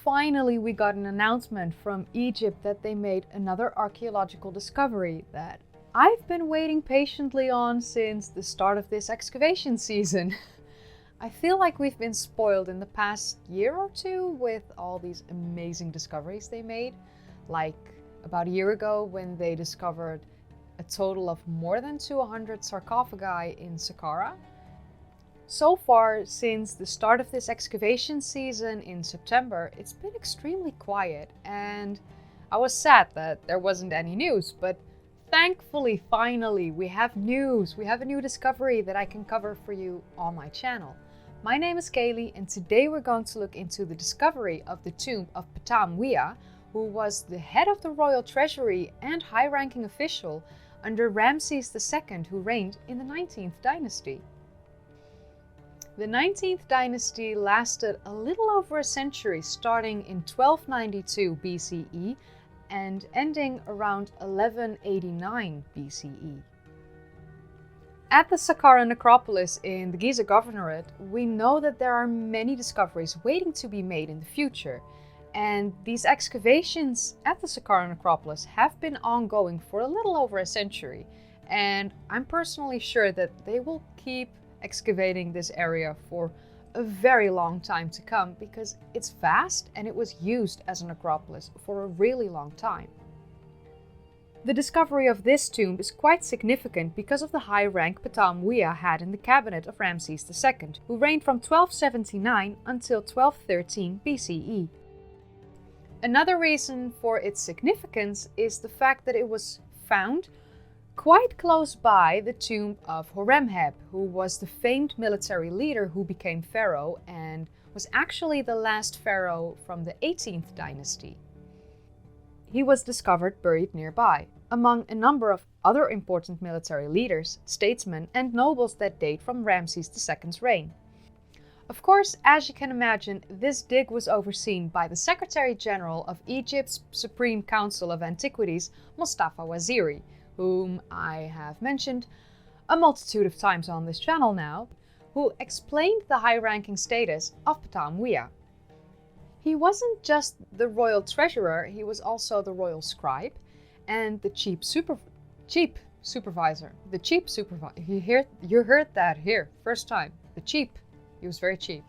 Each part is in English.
finally we got an announcement from Egypt that they made another archaeological discovery that I've been waiting patiently on since the start of this excavation season. I feel like we've been spoiled in the past year or two with all these amazing discoveries they made. Like about a year ago when they discovered a total of more than 200 sarcophagi in Saqqara. So far, since the start of this excavation season in September, it's been extremely quiet, and I was sad that there wasn't any news, but thankfully, finally, we have news. We have a new discovery that I can cover for you on my channel. My name is Kaylee, and today we're going to look into the discovery of the tomb of Ptah-M-Wiah, who was the head of the royal treasury and high-ranking official under Ramses II, who reigned in the 19th dynasty. The 19th dynasty lasted a little over a century, starting in 1292 BCE and ending around 1189 BCE. At the Saqqara Necropolis in the Giza Governorate, we know that there are many discoveries waiting to be made in the future, and these excavations at the Saqqara Necropolis have been ongoing for a little over a century, and I'm personally sure that they will keep excavating this area for a very long time to come because it's vast and it was used as a necropolis for a really long time. The discovery of this tomb is quite significant because of the high rank Ptah-M-Wiah had in the Cabinet of Ramses II, who reigned from 1279 until 1213 BCE. Another reason for its significance is the fact that it was found quite close by the tomb of Horemheb, who was the famed military leader who became Pharaoh and was actually the last Pharaoh from the 18th dynasty. He was discovered buried nearby, among a number of other important military leaders, statesmen and nobles that date from Ramses II's reign. Of course, as you can imagine, this dig was overseen by the Secretary General of Egypt's Supreme Council of Antiquities, Mustafa Waziri, whom I have mentioned a multitude of times on this channel now, who explained the high-ranking status of Ptah-M-Wiah. He wasn't just the royal treasurer, he was also the royal scribe and the chief supervisor. You heard that here, first time. The cheap. He was very cheap.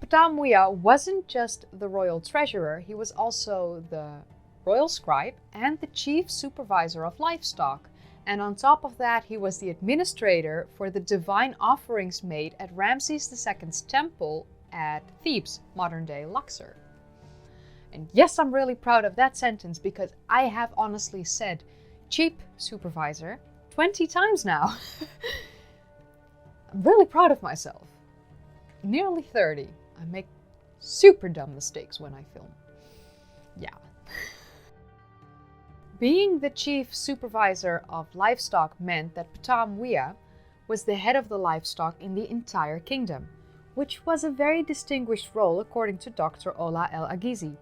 Ptah-M-Wiah wasn't just the royal treasurer, he was also the royal scribe and the chief supervisor of livestock, and on top of that he was the administrator for the divine offerings made at Ramses II's temple at Thebes, modern-day Luxor. And yes, I'm really proud of that sentence because I have honestly said chief supervisor 20 times now. I'm really proud of myself. Nearly 30. I make super dumb mistakes when I film. Yeah. Being the chief supervisor of livestock meant that Ptah-M-Wiah was the head of the livestock in the entire kingdom, which was a very distinguished role according to Dr. Ola El-Agizi.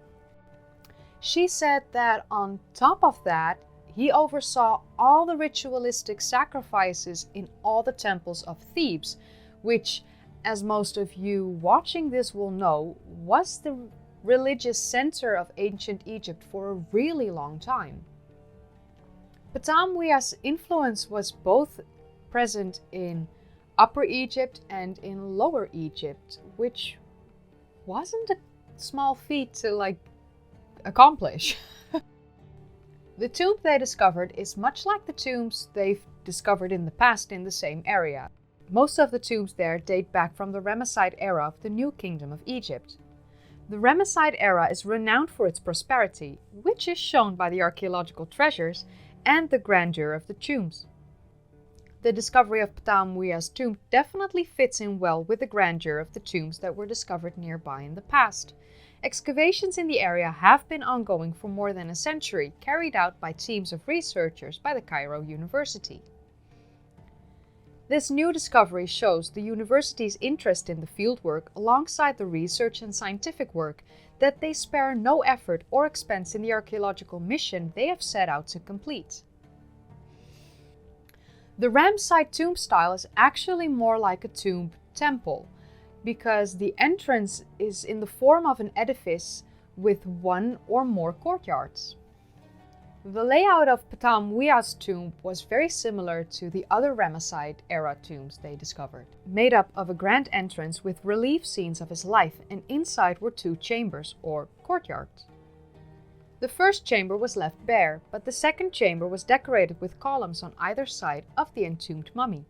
She said that on top of that, he oversaw all the ritualistic sacrifices in all the temples of Thebes, which, as most of you watching this will know, was the religious center of ancient Egypt for a really long time. Ptah-M-Wiah's influence was both present in Upper Egypt and in Lower Egypt, which wasn't a small feat to accomplish. The tomb they discovered is much like the tombs they've discovered in the past in the same area. Most of the tombs there date back from the Ramesside era of the New Kingdom of Egypt. The Ramesside era is renowned for its prosperity, which is shown by the archaeological treasures and the grandeur of the tombs. The discovery of Ptah-M-Wiah's tomb definitely fits in well with the grandeur of the tombs that were discovered nearby in the past. Excavations in the area have been ongoing for more than a century, carried out by teams of researchers by the Cairo University. This new discovery shows the university's interest in the fieldwork alongside the research and scientific work, that they spare no effort or expense in the archaeological mission they have set out to complete. The Ramesside tomb style is actually more like a tomb temple. because the entrance is in the form of an edifice with one or more courtyards. The layout of Ptah-M-Wiah's tomb was very similar to the other Ramesside-era tombs they discovered, made up of a grand entrance with relief scenes of his life, and inside were two chambers, or courtyards. The first chamber was left bare, but the second chamber was decorated with columns on either side of the entombed mummy.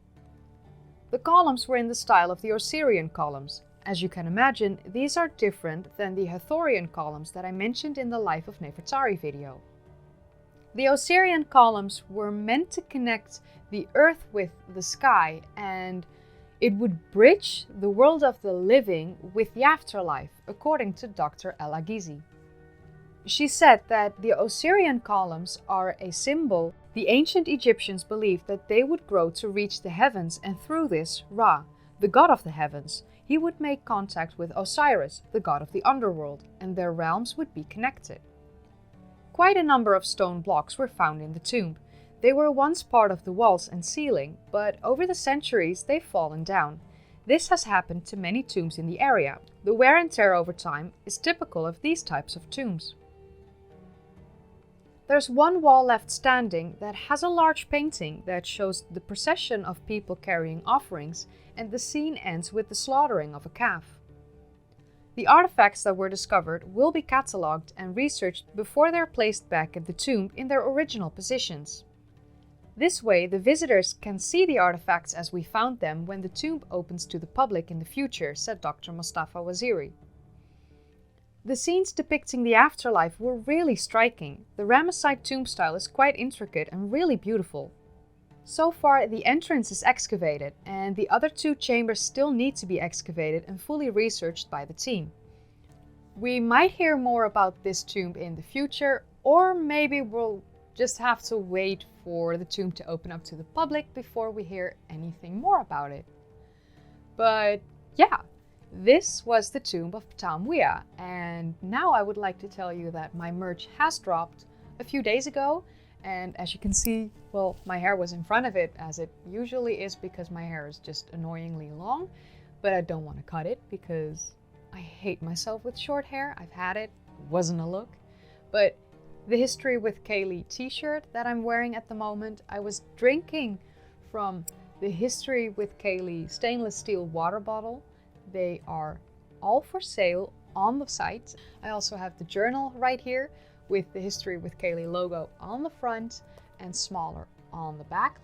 The columns were in the style of the Osirian columns. As you can imagine, these are different than the Hathorian columns that I mentioned in the Life of Nefertari video. The Osirian columns were meant to connect the earth with the sky, and it would bridge the world of the living with the afterlife, according to Dr. El Aghizi. She said that the Osirian columns are a symbol. The ancient Egyptians believed that they would grow to reach the heavens, and through this, Ra, the god of the heavens, he would make contact with Osiris, the god of the underworld, and their realms would be connected. Quite a number of stone blocks were found in the tomb. They were once part of the walls and ceiling, but over the centuries they've fallen down. This has happened to many tombs in the area. The wear and tear over time is typical of these types of tombs. There's one wall left standing that has a large painting that shows the procession of people carrying offerings, and the scene ends with the slaughtering of a calf. The artifacts that were discovered will be catalogued and researched before they're placed back in the tomb in their original positions. This way, the visitors can see the artifacts as we found them when the tomb opens to the public in the future, said Dr. Mostafa Waziri. The scenes depicting the afterlife were really striking. The Ramesside tomb style is quite intricate and really beautiful. So far, the entrance is excavated, and the other two chambers still need to be excavated and fully researched by the team. We might hear more about this tomb in the future, or maybe we'll just have to wait for the tomb to open up to the public before we hear anything more about it. But yeah, this was the Tomb of Ptah-M-Wiah, and now I would like to tell you that my merch has dropped a few days ago. And as you can see, well, my hair was in front of it, as it usually is, because my hair is just annoyingly long. But I don't want to cut it because I hate myself with short hair. I've had it. It wasn't a look. But the History with Kaylee t-shirt that I'm wearing at the moment, I was drinking from the History with Kaylee stainless steel water bottle. They are all for sale on the site. I also have the journal right here, with the History with Kaylee logo on the front and smaller on the back.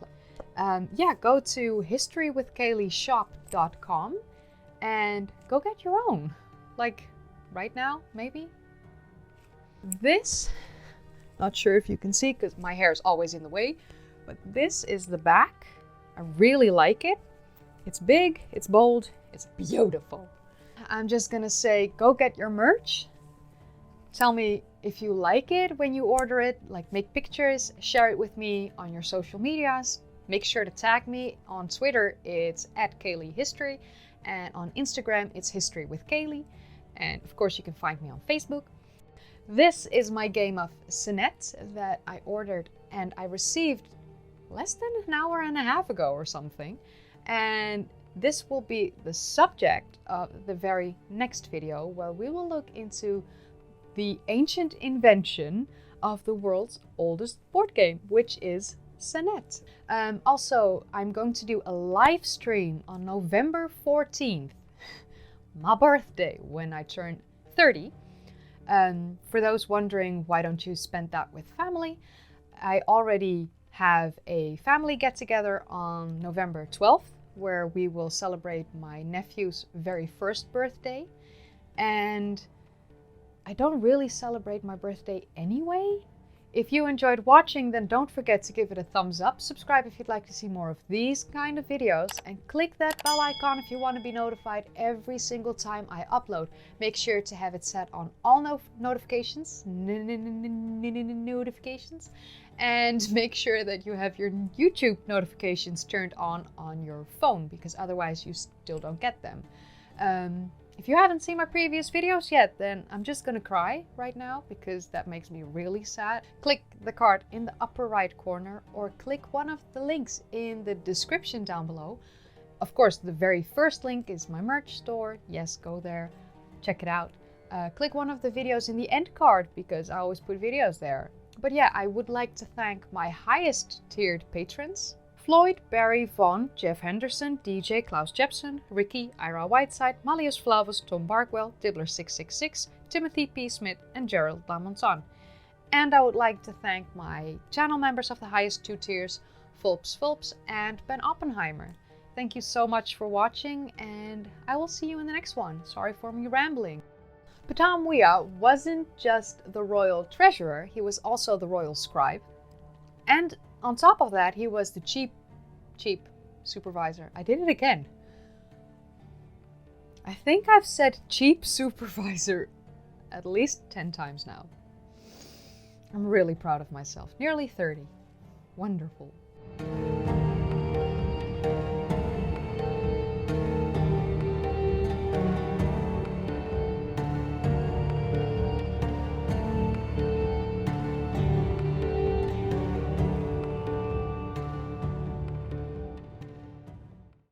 Yeah, go to historywithkayleeshop.com and go get your own. Like right now, maybe. This, not sure if you can see because my hair is always in the way, but this is the back. I really like it. It's big, it's bold, it's beautiful. I'm just gonna say, go get your merch. Tell me if you like it when you order it, like make pictures, share it with me on your social medias. Make sure to tag me on Twitter, it's @KayleeHistory, and on Instagram, it's History with Kaylee. And of course, you can find me on Facebook. This is my game of Senet that I ordered and I received less than an hour and a half ago or something. And this will be the subject of the very next video, where we will look into the ancient invention of the world's oldest board game, which is Senet. Also, I'm going to do a live stream on November 14th, my birthday, when I turn 30. For those wondering, why don't you spend that with family? I already have a family get-together on November 12th, where we will celebrate my nephew's very first birthday. And I don't really celebrate my birthday anyway. If you enjoyed watching, then don't forget to give it a thumbs up, subscribe if you'd like to see more of these kind of videos, and click that bell icon if you want to be notified every single time I upload. Make sure to have it set on all notifications, and make sure that you have your YouTube notifications turned on your phone, because otherwise you still don't get them. If you haven't seen my previous videos yet, then I'm just gonna cry right now because that makes me really sad. Click the card in the upper right corner or click one of the links in the description down below Of course, the very first link is my merch store. Yes, go there, check it out. Click one of the videos in the end card because I always put videos there. But yeah, I would like to thank my highest tiered patrons: Floyd, Barry, Vaughn, Jeff Henderson, DJ, Klaus Jepson, Ricky, Ira Whiteside, Malleus Flavus, Tom Barkwell, Diddler666, Timothy P. Smith, and Gerald Lamonson. And I would like to thank my channel members of the highest 2 tiers, Fulps and Ben Oppenheimer. Thank you so much for watching, and I will see you in the next one. Sorry for me rambling. Ptah-M-Wiah wasn't just the royal treasurer, he was also the royal scribe. And on top of that, he was the chief supervisor. I did it again. I think I've said cheap supervisor at least 10 times now. I'm really proud of myself. Nearly 30. Wonderful.